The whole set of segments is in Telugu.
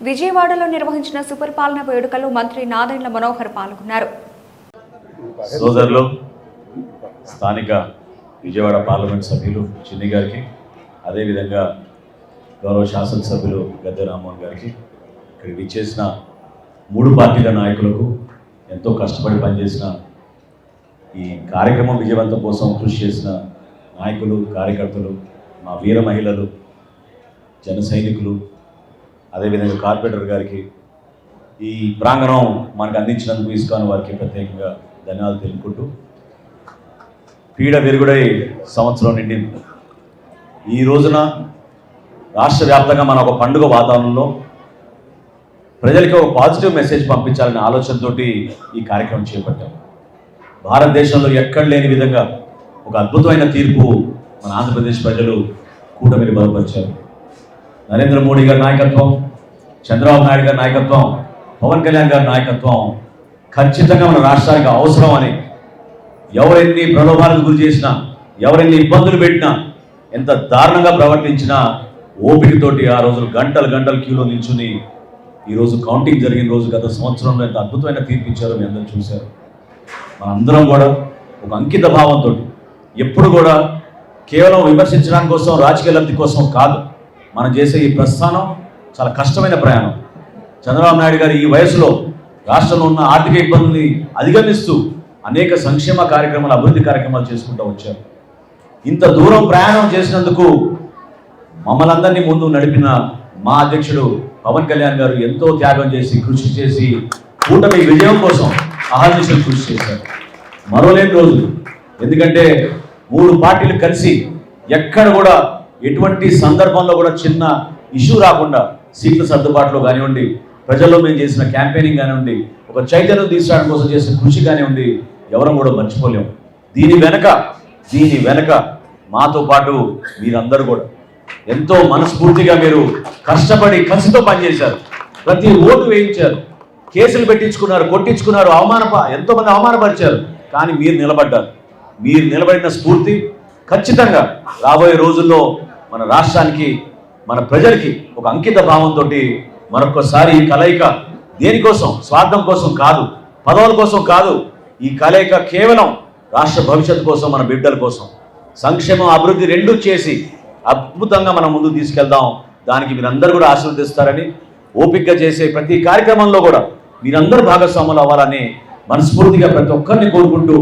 విజయవాడలో నిర్వహించిన సుపరిపాలన వేడుకలో మంత్రి నాదెండ్ల మనోహర్ పాల్గొన్నారు. సోదరులు, స్థానిక విజయవాడ పార్లమెంట్ సభ్యులు చిన్ని గారికి, అదేవిధంగా గౌరవ శాసనసభ్యులు గద్దె రామ్మోహన్ గారికి, ఇక్కడ విచ్చేసిన 3 పార్టీల నాయకులకు, ఎంతో కష్టపడి పనిచేసిన ఈ కార్యక్రమం విజయవంతం కోసం కృషి చేసిన నాయకులు, కార్యకర్తలు, మా వీర మహిళలు, జన సైనికులు, అదేవిధంగా కార్పొరేటర్ గారికి, ఈ ప్రాంగణం మనకు అందించినందుకు ఇస్కాన్ వారికి ప్రత్యేకంగా ధన్యవాదాలు తెలుపుకుంటూ, పీడ విరుగుడై సంవత్సరం నిండింది. ఈ రోజున రాష్ట్ర వ్యాప్తంగా మన ఒక పండుగ వాతావరణంలో ప్రజలకి ఒక పాజిటివ్ మెసేజ్ పంపించాలనే ఆలోచనతో ఈ కార్యక్రమం చేపట్టాం. భారతదేశంలో ఎక్కడ లేని విధంగా ఒక అద్భుతమైన తీర్పు మన ఆంధ్రప్రదేశ్ ప్రజలు కూటమిని బలపరిచారు. నరేంద్ర మోడీ గారి నాయకత్వం, చంద్రబాబు నాయుడు గారి నాయకత్వం, పవన్ కళ్యాణ్ గారి నాయకత్వం ఖచ్చితంగా మన రాష్ట్రానికి అవసరం అని, ఎవరెన్ని ప్రలోభాలకు గురి చేసినా, ఎవరెన్ని ఇబ్బందులు పెట్టినా, ఎంత దారుణంగా ప్రవర్తించినా ఓపికతోటి ఆ రోజులు గంటలు క్యూలో నిల్చుని ఈరోజు కౌంటింగ్ జరిగిన రోజు గత సంవత్సరంలో ఎంత అద్భుతమైన తీర్పు ఇచ్చారో మీ అందరూ చూశారు. మనందరం కూడా ఒక అంకిత భావంతో ఎప్పుడు కూడా కేవలం విమర్శించడానికి కోసం, రాజకీయ లబ్ధి కోసం కాదు, మనం చేసే ఈ ప్రస్థానం చాలా కష్టమైన ప్రయాణం. చంద్రబాబు నాయుడు గారు ఈ వయసులో రాష్ట్రంలో ఉన్న ఆర్థిక ఇబ్బందుల్ని అధిగమిస్తూ అనేక సంక్షేమ కార్యక్రమాలు, అభివృద్ధి కార్యక్రమాలు చేసుకుంటూ వచ్చారు. ఇంత దూరం ప్రయాణం చేసినందుకు మమ్మల్ని అందరినీ ముందు నడిపిన మా అధ్యక్షుడు పవన్ కళ్యాణ్ గారు ఎంతో త్యాగం చేసి, కృషి చేసి కూటమి విజయం కోసం అహర్నిశలు కృషి చేశారు. మరోలేని రోజులు, ఎందుకంటే 3 పార్టీలు కలిసి ఎక్కడ కూడా ఎటువంటి సందర్భంలో కూడా చిన్న ఇష్యూ రాకుండా సీట్ల సర్దుబాటులో కానివ్వండి, ప్రజల్లో మేము చేసిన క్యాంపెయినింగ్ కానివ్వండి, ఒక చైతన్యం తీసుకురావడం కోసం చేసిన కృషి కానివ్వండి, ఎవరం కూడా మర్చిపోలేము. దీని వెనక మాతో పాటు మీరందరూ కూడా ఎంతో మనస్ఫూర్తిగా మీరు కష్టపడి కసితో పనిచేశారు. ప్రతి ఓటు వేయించారు, కేసులు పెట్టించుకున్నారు, కొట్టించుకున్నారు, ఎంతోమంది అవమానపరిచారు. కానీ మీరు నిలబడ్డారు. మీరు నిలబడిన స్ఫూర్తి ఖచ్చితంగా రాబోయే రోజుల్లో మన రాష్ట్రానికి, మన ప్రజలకి ఒక అంకిత భావంతో మరొకసారి ఈ కలయిక దేనికోసం, స్వార్థం కోసం కాదు, పదవుల కోసం కాదు, ఈ కలయిక కేవలం రాష్ట్ర భవిష్యత్తు కోసం, మన బిడ్డల కోసం, సంక్షేమం అభివృద్ధి రెండూ చేసి అద్భుతంగా మనం ముందుకు తీసుకెళ్దాం. దానికి మీరందరూ కూడా ఆశీర్వదిస్తారని, ఓపికగా చేసే ప్రతి కార్యక్రమంలో కూడా మీరందరూ భాగస్వాములు అవ్వాలని మనస్ఫూర్తిగా ప్రతి ఒక్కరిని కోరుకుంటూ,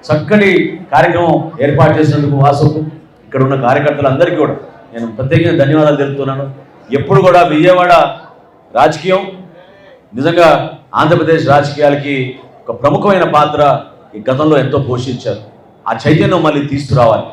చక్కటి కార్యక్రమం ఏర్పాటు చేసినందుకు వాసుకు, ఇక్కడ ఉన్న కార్యకర్తలందరికీ కూడా నేను ప్రత్యేకంగా ధన్యవాదాలు తెలుపుతున్నాను. ఎప్పుడు కూడా విజయవాడ రాజకీయం నిజంగా ఆంధ్రప్రదేశ్ రాజకీయాలకి ఒక ప్రముఖమైన పాత్ర ఈ గతంలో ఎంతో పోషించారు. ఆ చైతన్యం మళ్ళీ తీసుకురావాలి.